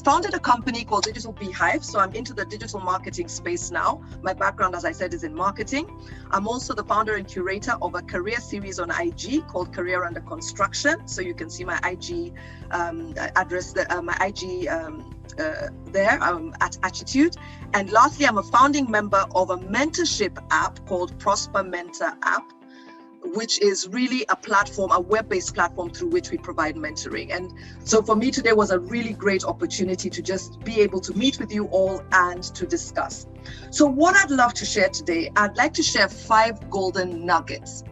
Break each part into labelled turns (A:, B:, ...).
A: founded a company called Digital Beehive. So I'm into the digital marketing space now. My background, as I said, is in marketing. I'm also the founder and curator of a career series on IG called Career Under Construction. So you can see my IG address, my IG there at Attitude. And lastly, I'm a founding member of a mentorship app called Prosper Mentor app, which is really a platform, a web-based platform through which we provide mentoring. And so for me today was a really great opportunity to just be able to meet with you all and to discuss. So what I'd love to share today, I'd like to share 5 golden nuggets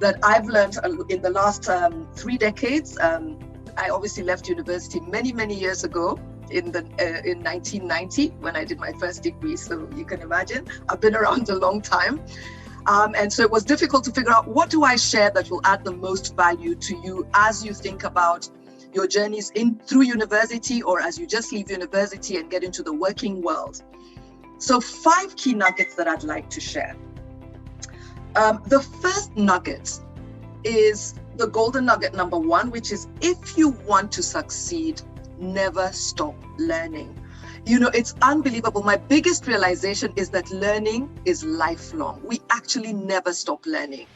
A: that I've learned in the last 3 decades. I obviously left university many years ago in 1990 when I did my first degree. So you can imagine, I've been around a long time. And so it was difficult to figure out what do I share that will add the most value to you as you think about your journeys through university, or as you just leave university and get into the working world. So 5 key nuggets that I'd like to share. The first nugget is the golden nugget number 1, which is if you want to succeed, never stop learning. You know, it's unbelievable. My biggest realization is that learning is lifelong. We actually never stop learning.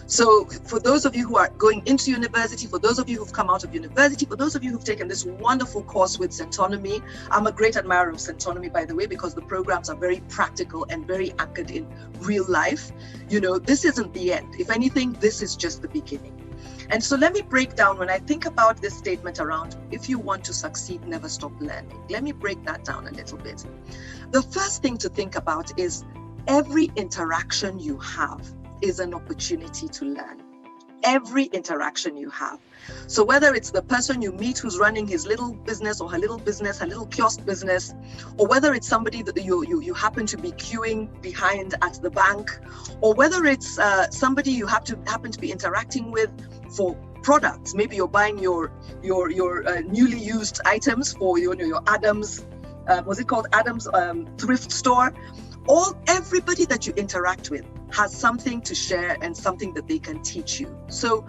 A: So for those of you who are going into university, for those of you who've come out of university, for those of you who've taken this wonderful course with Centonomy, I'm a great admirer of Centonomy, by the way, because the programs are very practical and very anchored in real life. You know, this isn't the end. If anything, this is just the beginning. And so let me break down, when I think about this statement around, if you want to succeed, never stop learning. Let me break that down a little bit. The first thing to think about is every interaction you have is an opportunity to learn. Every interaction you have. So whether it's the person you meet who's running his little business or her little business, her little kiosk business, or whether it's somebody that you happen to be queuing behind at the bank, or whether it's somebody you happen to be interacting with for products. Maybe you're buying your newly used items for your Adams, was it called Adams thrift store? Everybody that you interact with has something to share and something that they can teach you. So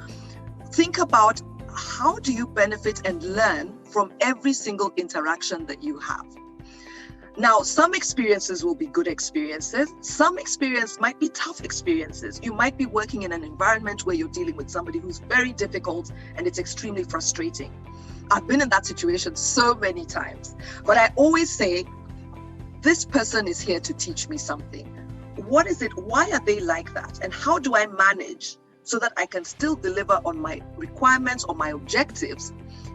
A: think about, how do you benefit and learn from every single interaction that you have? Now, some experiences will be good experiences. Some experience might be tough experiences. You might be working in an environment where you're dealing with somebody who's very difficult and it's extremely frustrating. I've been in that situation so many times, but I always say, this person is here to teach me something. What is it? Why are they like that? And how do I manage so that I can still deliver on my requirements or my objectives,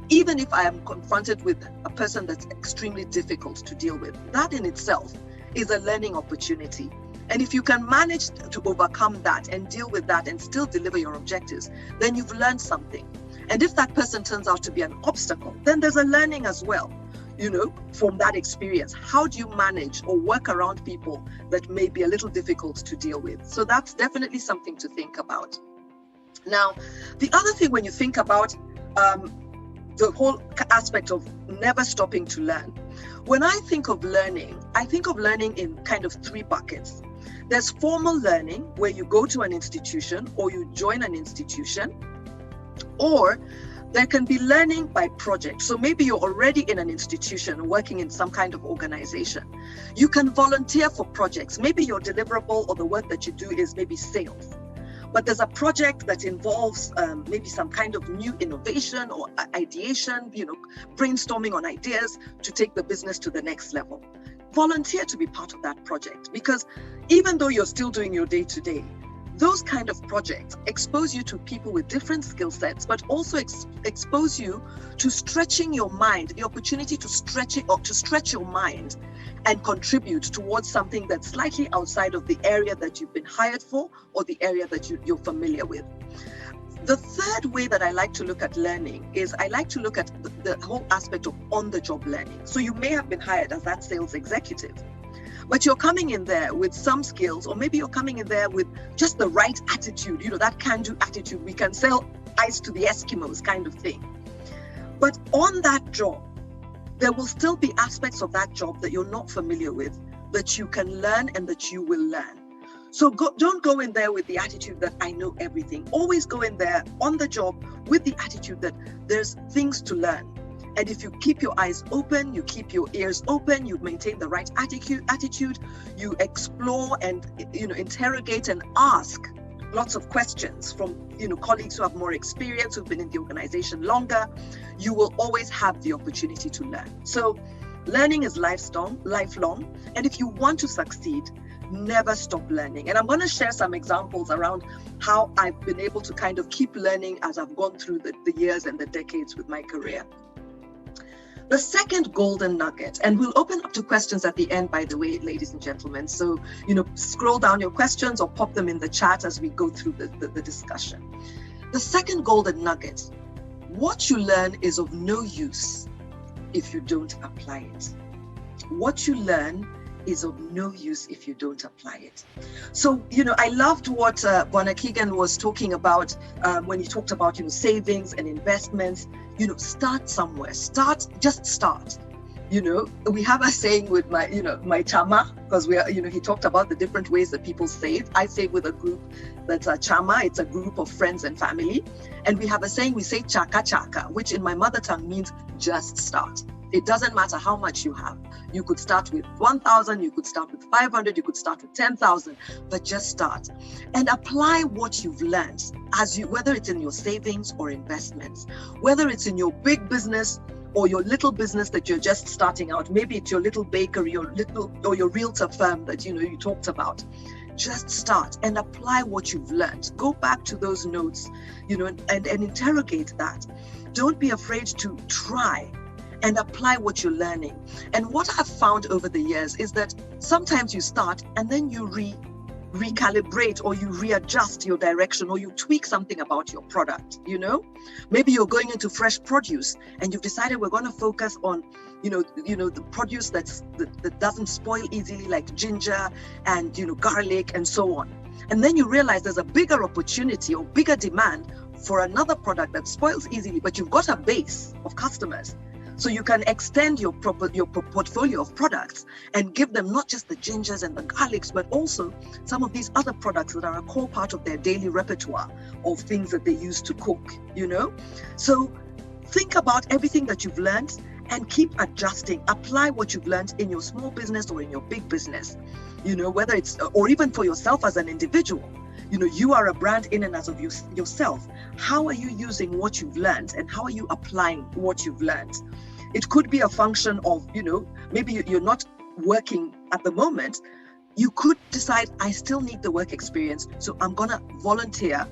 A: even if I am confronted with a person that's extremely difficult to deal with? That in itself is a learning opportunity. And if you can manage to overcome that and deal with that and still deliver your objectives, then you've learned something. And if that person turns out to be an obstacle, then there's a learning as well, you know, from that experience. How do you manage or work around people that may be a little difficult to deal with? So that's definitely something to think about. Now, the other thing when you think about the whole aspect of never stopping to learn, when I think of learning in kind of 3 buckets. There's formal learning, where you go to an institution or you join an institution, or there can be learning by project. So maybe you're already in an institution working in some kind of organization. You can volunteer for projects. Maybe your deliverable or the work that you do is maybe sales. But there's a project that involves maybe some kind of new innovation or ideation, you know, brainstorming on ideas to take the business to the next level. Volunteer to be part of that project, because even though you're still doing your day-to-day, those kind of projects expose you to people with different skill sets, but also expose you to stretching your mind, the opportunity to stretch it, or to stretch your mind and contribute towards something that's slightly outside of the area that you've been hired for or the area that you're familiar with. The third way that I like to look at learning is I like to look at the whole aspect of on-the-job learning. So you may have been hired as that sales executive, but you're coming in there with some skills, or maybe you're coming in there with just the right attitude, you know, that can-do attitude. We can sell ice to the Eskimos kind of thing. But on that job, there will still be aspects of that job that you're not familiar with, that you can learn and that you will learn. So don't go in there with the attitude that I know everything. Always go in there on the job with the attitude that there's things to learn. And if you keep your eyes open, you keep your ears open, you maintain the right attitude, you explore and, interrogate and ask lots of questions from, colleagues who have more experience, who've been in the organization longer, you will always have the opportunity to learn. So learning is lifelong. And if you want to succeed, never stop learning. And I'm going to share some examples around how I've been able to kind of keep learning as I've gone through the years and the decades with my career. The second golden nugget, and we'll open up to questions at the end, by the way, ladies and gentlemen. So, scroll down your questions or pop them in the chat as we go through the discussion. The second golden nugget, what you learn is of no use if you don't apply it. What you learn is of no use if you don't apply it. So, I loved what Bwana Keegan was talking about when he talked about, savings and investments. Start somewhere. Just start. We have a saying with my chama, because he talked about the different ways that people save. I save with a group that's a chama. It's a group of friends and family. And we have a saying, we say chaka chaka, which in my mother tongue means just start. It doesn't matter how much you have. You could start with 1,000, you could start with 500, you could start with 10,000, but just start and apply what you've learned whether it's in your savings or investments, whether it's in your big business or your little business that you're just starting out. Maybe it's your little bakery or your realtor firm that you talked about. Just start and apply what you've learned. Go back to those notes, and interrogate that. Don't be afraid to try and apply what you're learning. And what I've found over the years is that sometimes you start and then you recalibrate or you readjust your direction or you tweak something about your product. Maybe you're going into fresh produce and you've decided we're going to focus on the produce that doesn't spoil easily, like ginger and garlic and so on. And then you realize there's a bigger opportunity or bigger demand for another product that spoils easily, but you've got a base of customers. So you can extend your portfolio of products and give them not just the gingers and the garlics, but also some of these other products that are a core part of their daily repertoire of things that they use to cook, So think about everything that you've learned and keep adjusting. Apply what you've learned in your small business or in your big business, whether it's, or even for yourself as an individual. You are a brand in and out of yourself. How are you using what you've learned and how are you applying what you've learned? It could be a function of, maybe you're not working at the moment. You could decide, I still need the work experience, so I'm going to volunteer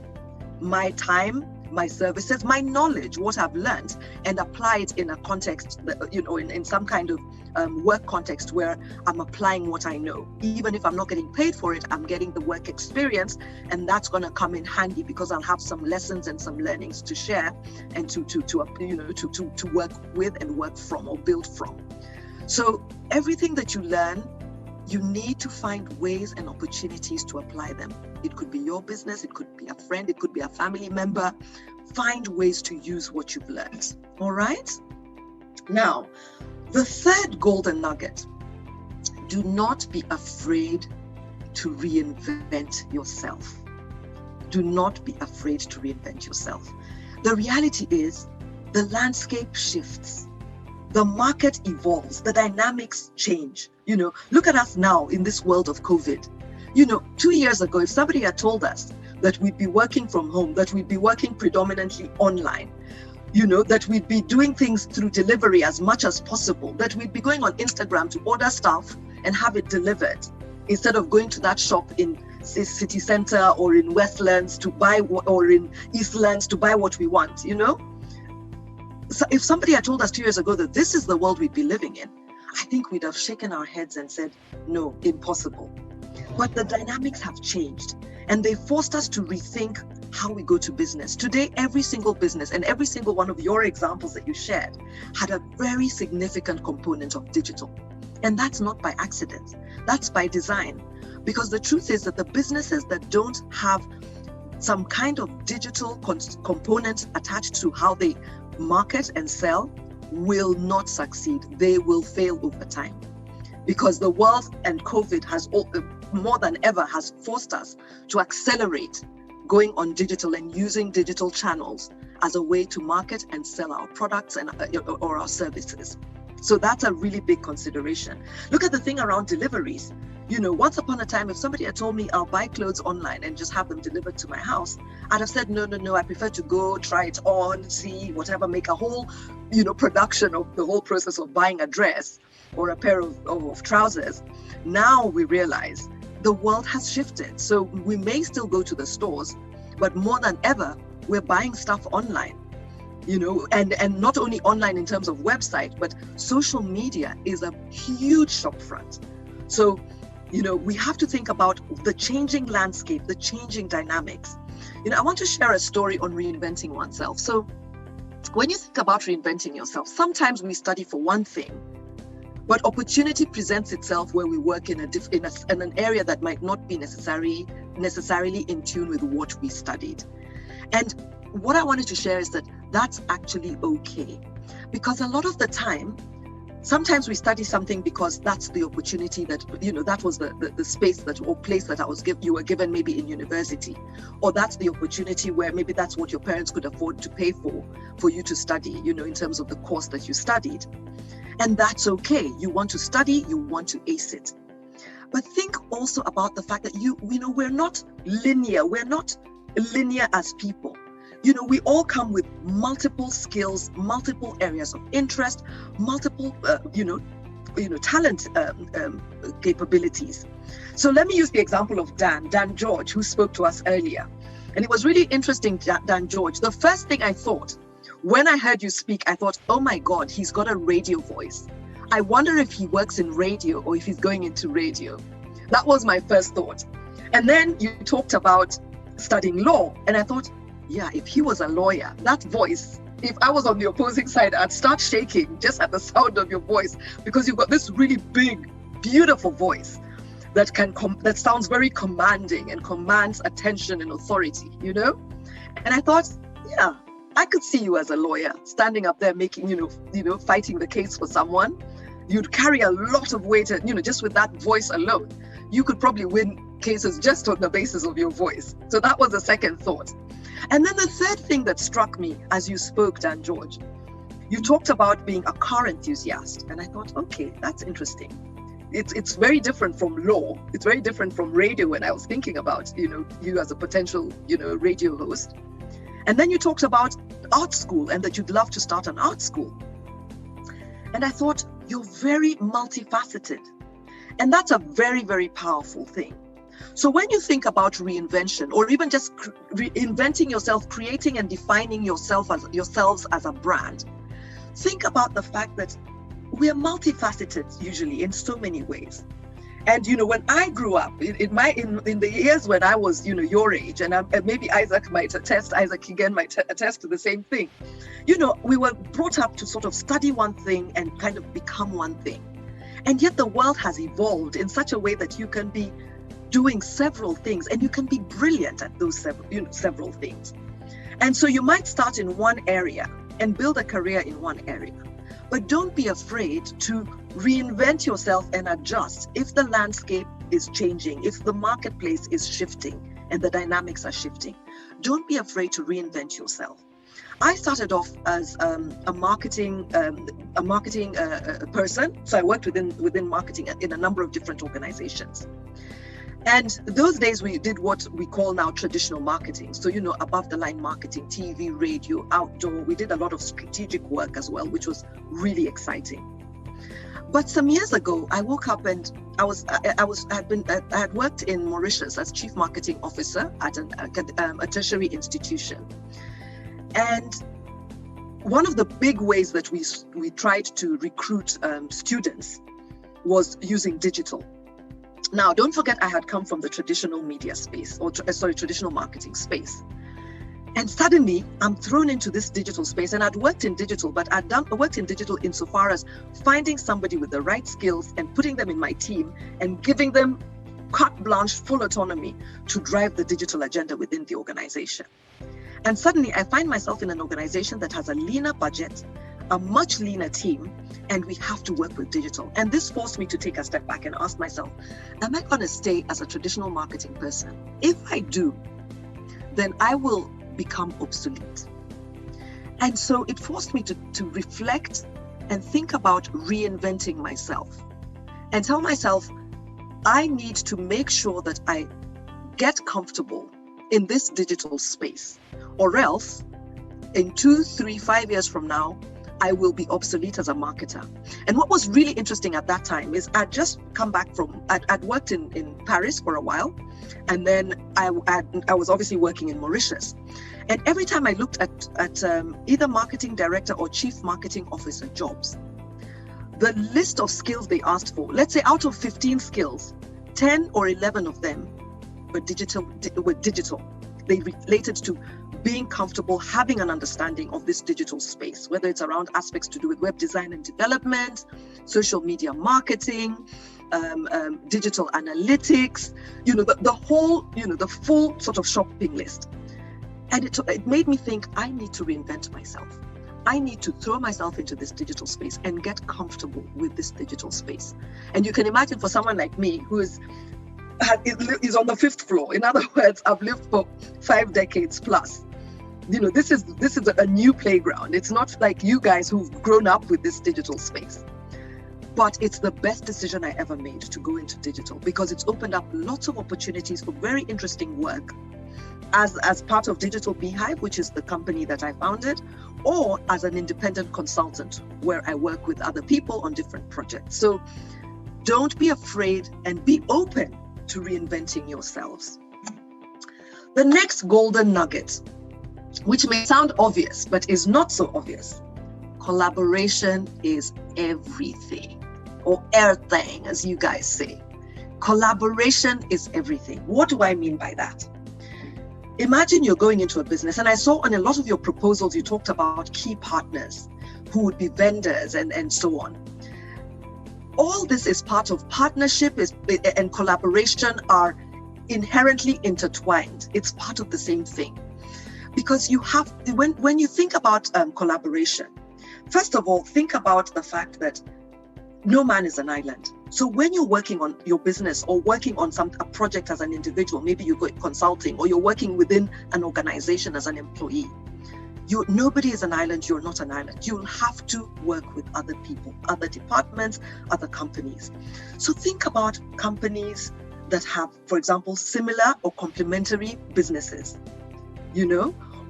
A: my time, my services, my knowledge, what I've learned, and apply it in a context, in some kind of work context where I'm applying what I know. Even if I'm not getting paid for it, I'm getting the work experience, and that's going to come in handy because I'll have some lessons and some learnings to share and to work with and work from or build from. So everything that you learn, you need to find ways and opportunities to apply them. It could be your business, it could be a friend, it could be a family member. Find ways to use what you've learned. All right? Now, the third golden nugget, do not be afraid to reinvent yourself. Do not be afraid to reinvent yourself. The reality is the landscape shifts. The market evolves, the dynamics change. Look at us now in this world of COVID. 2 years ago, if somebody had told us that we'd be working from home, that we'd be working predominantly online, that we'd be doing things through delivery as much as possible, that we'd be going on Instagram to order stuff and have it delivered instead of going to that shop in city center or in Westlands to buy, or in Eastlands to buy what we want, So if somebody had told us 2 years ago that this is the world we'd be living in, I think we'd have shaken our heads and said, no, impossible. But the dynamics have changed and they forced us to rethink how we go to business. Today, every single business and every single one of your examples that you shared had a very significant component of digital. And that's not by accident, that's by design. Because the truth is that the businesses that don't have some kind of digital component attached to how they market and sell will not succeed. They will fail over time. Because the world and COVID has more than ever has forced us to accelerate going on digital and using digital channels as a way to market and sell our products and or our services. So that's a really big consideration. Look at the thing around deliveries. You know, once upon a time, if somebody had told me I'll buy clothes online and just have them delivered to my house, I'd have said, no, I prefer to go try it on, see, whatever, make a whole, production of the whole process of buying a dress or a pair of trousers. Now we realize the world has shifted. So we may still go to the stores, but more than ever, we're buying stuff online. And not only online in terms of website, but social media is a huge shop front. So, we have to think about the changing landscape, the changing dynamics. I want to share a story on reinventing oneself. So when you think about reinventing yourself, sometimes we study for one thing, but opportunity presents itself where we work in an area that might not be necessarily in tune with what we studied. And what I wanted to share is that that's actually okay, because a lot of the time, sometimes we study something because that's the opportunity that, that was the space or place that you were given maybe in university, or that's the opportunity where maybe that's what your parents could afford to pay for you to study, in terms of the course that you studied. And that's okay. You want to study, you want to ace it. But think also about the fact that we're not linear. We're not linear as people. We all come with multiple skills, multiple areas of interest, multiple, talent capabilities. So let me use the example of Dan George, who spoke to us earlier. And it was really interesting, Dan George. The first thing I thought, when I heard you speak, I thought, oh my God, he's got a radio voice. I wonder if he works in radio or if he's going into radio. That was my first thought. And then you talked about studying law. And I thought, yeah, if he was a lawyer, that voice, if I was on the opposing side, I'd start shaking just at the sound of your voice, because you've got this really big, beautiful voice that that sounds very commanding and commands attention and authority, And I thought, yeah, I could see you as a lawyer standing up there making, fighting the case for someone. You'd carry a lot of weight, and, just with that voice alone, you could probably win cases just on the basis of your voice. So that was the second thought. And then the third thing that struck me as you spoke, Dan George, you talked about being a car enthusiast. And I thought, okay, that's interesting. It's very different from law. It's very different from radio when I was thinking about, you as a potential, radio host. And then you talked about art school and that you'd love to start an art school. And I thought, you're very multifaceted. And that's a very, very powerful thing. So when you think about reinvention, or even just reinventing yourself, creating and defining yourselves as a brand, think about the fact that we are multifaceted usually in so many ways. And when I grew up, in the years when I was your age, and maybe Isaac again might attest to the same thing. We were brought up to sort of study one thing and kind of become one thing, and yet the world has evolved in such a way that you can be doing several things and you can be brilliant at those several things. And so you might start in one area and build a career in one area, but don't be afraid to reinvent yourself and adjust if the landscape is changing, if the marketplace is shifting and the dynamics are shifting. Don't be afraid to reinvent yourself. I started off as a marketing person, so I worked within marketing in a number of different organizations. And those days we did what we call now traditional marketing. So, above the line marketing, TV, radio, outdoor. We did a lot of strategic work as well, which was really exciting. But some years ago, I woke up and I had worked in Mauritius as chief marketing officer at a tertiary institution. And one of the big ways that we tried to recruit students was using digital. Now, don't forget, I had come from the traditional media space, traditional marketing space. And suddenly I'm thrown into this digital space, and I'd worked in digital, but I'd worked in digital insofar as finding somebody with the right skills and putting them in my team and giving them carte blanche, full autonomy to drive the digital agenda within the organization. And suddenly I find myself in an organization that has a leaner budget, a much leaner team, and we have to work with digital. And this forced me to take a step back and ask myself, am I going to stay as a traditional marketing person? If I do, then I will become obsolete. And so it forced me to reflect and think about reinventing myself and tell myself, I need to make sure that I get comfortable in this digital space, or else in 2, 3, 5 years from now, I will be obsolete as a marketer. And what was really interesting at that time is I'd just come back from, I'd worked in Paris for a while, and then I was obviously working in Mauritius. And every time I looked at either marketing director or chief marketing officer jobs, the list of skills they asked for, let's say out of 15 skills, 10 or 11 of them were digital. They related to being comfortable, having an understanding of this digital space, whether it's around aspects to do with web design and development, social media marketing, digital analytics, the whole, the full sort of shopping list. And it made me think, I need to reinvent myself. I need to throw myself into this digital space and get comfortable with this digital space. And you can imagine for someone like me who is on the 5th floor. In other words, I've lived for 5 decades plus. This is a new playground. It's not like you guys who've grown up with this digital space. But it's the best decision I ever made to go into digital, because it's opened up lots of opportunities for very interesting work as part of Digital Beehive, which is the company that I founded, or as an independent consultant where I work with other people on different projects. So don't be afraid and be open to reinventing yourselves. The next golden nugget, which may sound obvious, but is not so obvious. Collaboration is everything, or everything, as you guys say. Collaboration is everything. What do I mean by that? Imagine you're going into a business, and I saw on a lot of your proposals, you talked about key partners who would be vendors and so on. All this is part of partnership and collaboration are inherently intertwined. It's part of the same thing. Because you have, when you think about collaboration, first of all, think about the fact that no man is an island. So when you're working on your business or working on a project as an individual, maybe you go consulting, or you're working within an organization as an employee, nobody is an island. You're not an island. You'll have to work with other people, other departments, other companies. So think about companies that have, for example, similar or complementary businesses,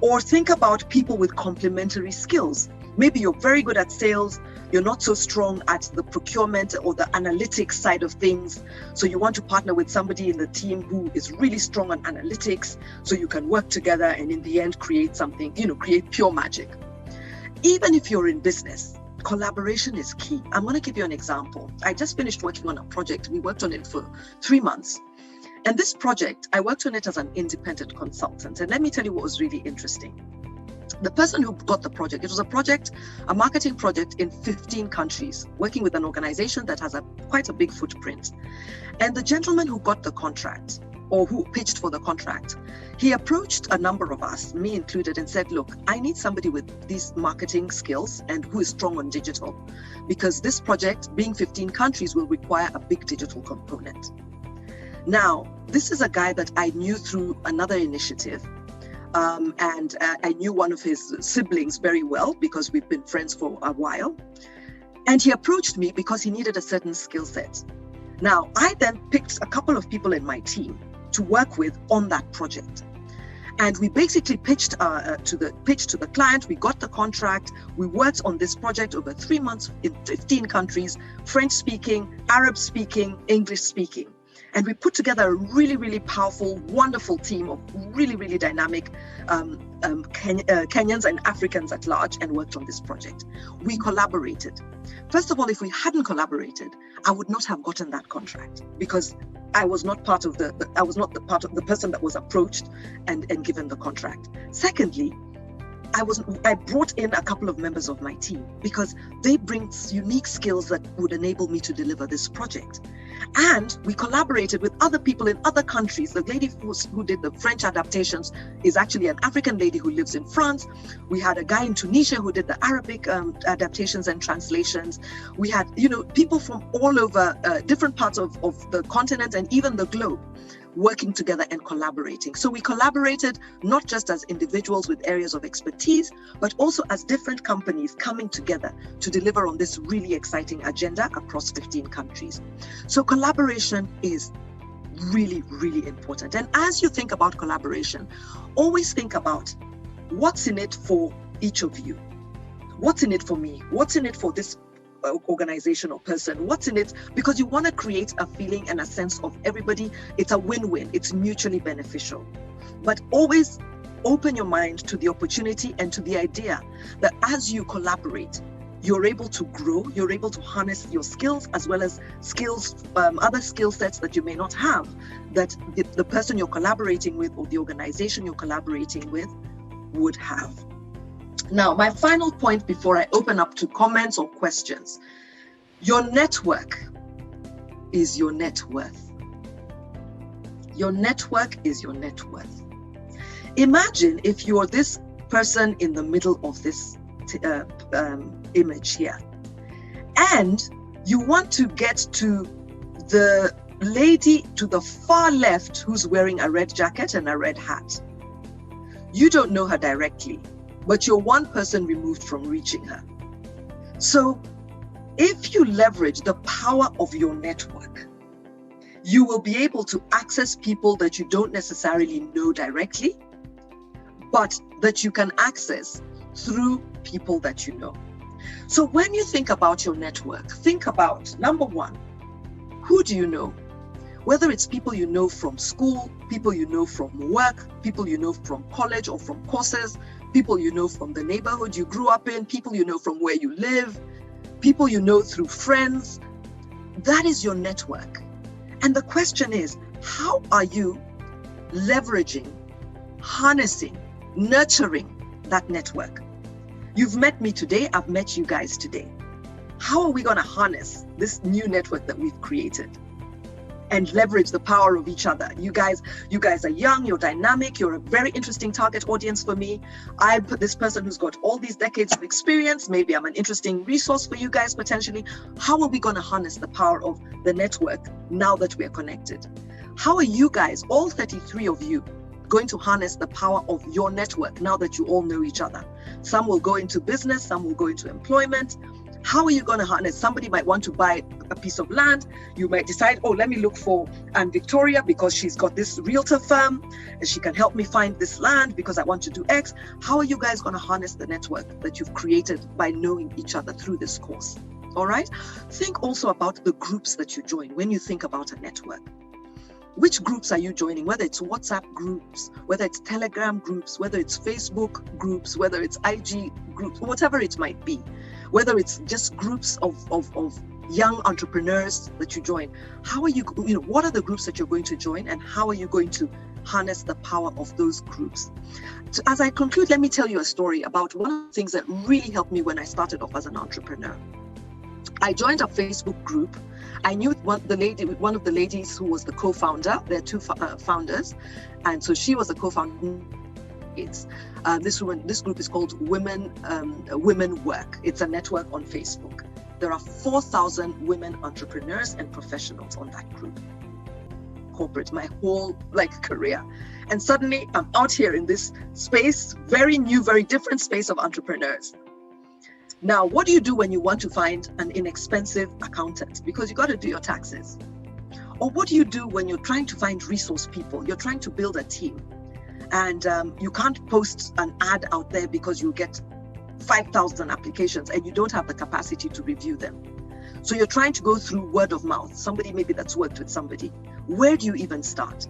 A: or think about people with complementary skills. Maybe you're very good at sales, you're not so strong at the procurement or the analytics side of things. So you want to partner with somebody in the team who is really strong on analytics, so you can work together and in the end create something, create pure magic. Even if you're in business, collaboration is key. I'm going to give you an example. I just finished working on a project. We worked on it for 3 months. And this project, I worked on it as an independent consultant. And let me tell you what was really interesting. The person who got the project, it was a marketing project in 15 countries, working with an organization that has quite a big footprint. And the gentleman who got the contract, or who pitched for the contract, he approached a number of us, me included, and said, look, I need somebody with these marketing skills and who is strong on digital, because this project, being 15 countries, will require a big digital component. Now, this is a guy that I knew through another initiative. And I knew one of his siblings very well because we've been friends for a while. And he approached me because he needed a certain skill set. Now, I then picked a couple of people in my team to work with on that project. And we basically pitched to the client. We got the contract. We worked on this project over 3 months in 15 countries, French speaking, Arab speaking, English speaking. And we put together a really, really powerful, wonderful team of really, really dynamic Kenyans and Africans at large, and worked on this project. We collaborated. First of all, if we hadn't collaborated, I would not have gotten that contract, because I was not part of the person that was approached and given the contract. Secondly, I brought in a couple of members of my team because they bring unique skills that would enable me to deliver this project. And we collaborated with other people in other countries. The lady who did the French adaptations is actually an African lady who lives in France. We had a guy in Tunisia who did the Arabic adaptations and translations. We had, people from all over different parts of the continent and even the globe working together and collaborating. So we collaborated not just as individuals with areas of expertise, but also as different companies coming together to deliver on this really exciting agenda across 15 countries. So collaboration is really, really important. And as you think about collaboration, always think about what's in it for each of you. What's in it for me? What's in it for this organization or person? What's in it? Because you want to create a feeling and a sense of everybody. It's a win-win. It's mutually beneficial. But always open your mind to the opportunity and to the idea that as you collaborate, you're able to grow, you're able to harness your skills as well as skills, other skill sets that you may not have, that the person you're collaborating with or the organization you're collaborating with would have. Now, my final point before I open up to comments or questions, your network is your net worth. Your network is your net worth. Imagine if you're this person in the middle of this image here, and you want to get to the lady to the far left who's wearing a red jacket and a red hat. You don't know her directly, but you're one person removed from reaching her. So if you leverage the power of your network, you will be able to access people that you don't necessarily know directly, but that you can access through people that you know. So when you think about your network, think about, number one, who do you know? Whether it's people you know from school, people you know from work, people you know from college or from courses, people you know from the neighborhood you grew up in, people you know from where you live, people you know through friends. That is your network. And the question is, how are you leveraging, harnessing, nurturing that network? You've met me today, I've met you guys today. How are we going to harness this new network that we've created and leverage the power of each other? You guys are young, you're dynamic, you're a very interesting target audience for me. I put this person who's got all these decades of experience. Maybe I'm an interesting resource for you guys potentially. How are we going to harness the power of the network now that we are connected? How are you guys, all 33 of you, going to harness the power of your network now that you all know each other? Some will go into business, some will go into employment. How are you going to harness? Somebody might want to buy a piece of land. You might decide, oh, let me look for Anne Victoria because she's got this realtor firm and she can help me find this land because I want to do X. How are you guys going to harness the network that you've created by knowing each other through this course? All right. Think also about the groups that you join when you think about a network. Which groups are you joining? Whether it's WhatsApp groups, whether it's Telegram groups, whether it's Facebook groups, whether it's IG groups, whatever it might be, whether it's just groups of young entrepreneurs that you join. How are you, what are the groups that you're going to join and how are you going to harness the power of those groups? So as I conclude, let me tell you a story about one of the things that really helped me when I started off as an entrepreneur. I joined a Facebook group. I knew one of the ladies who was the co-founder. There are two founders, and so she was the co-founder. This group is called Women Work. It's a network on Facebook. There are 4,000 women entrepreneurs and professionals on that group. Corporate, my whole career, and suddenly I'm out here in this space, very new, very different space of entrepreneurs. Now, what do you do when you want to find an inexpensive accountant? Because you got to do your taxes. Or what do you do when you're trying to find resource people? You're trying to build a team and you can't post an ad out there because you get 5,000 applications and you don't have the capacity to review them. So you're trying to go through word of mouth, somebody maybe that's worked with somebody. Where do you even start?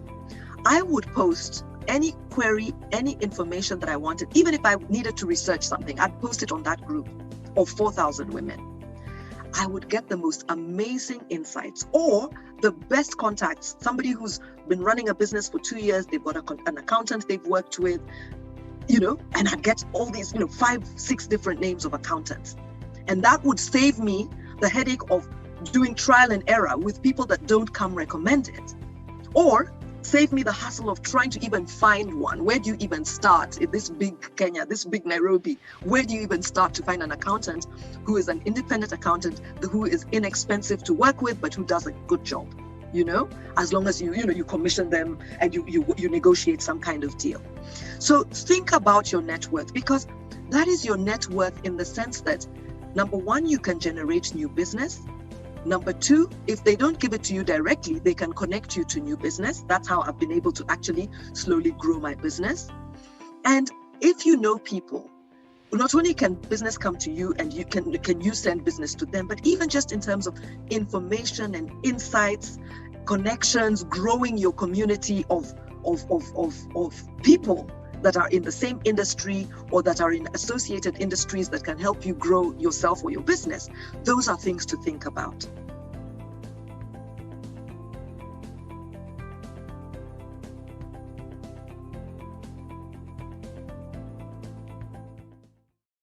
A: I would post any query, any information that I wanted, even if I needed to research something, I'd post it on that group of 4,000 women. I would get the most amazing insights or the best contacts. Somebody who's been running a business for 2 years, they've got an accountant they've worked with, and I'd get all these, 5, 6 different names of accountants. And that would save me the headache of doing trial and error with people that don't come recommended, or save me the hassle of trying to even find one. Where do you even start in this big Kenya, this big Nairobi? Where do you even start to find an accountant who is an independent accountant, who is inexpensive to work with, but who does a good job? as long as you commission them and you negotiate some kind of deal. So think about your net worth, because that is your net worth in the sense that, number one, you can generate new business. Number two, if they don't give it to you directly, they can connect you to new business. That's how I've been able to actually slowly grow my business. And if you know people, not only can business come to you and can you send business to them, but even just in terms of information and insights, connections, growing your community of people that are in the same industry or that are in associated industries that can help you grow yourself or your business. Those are things to think about.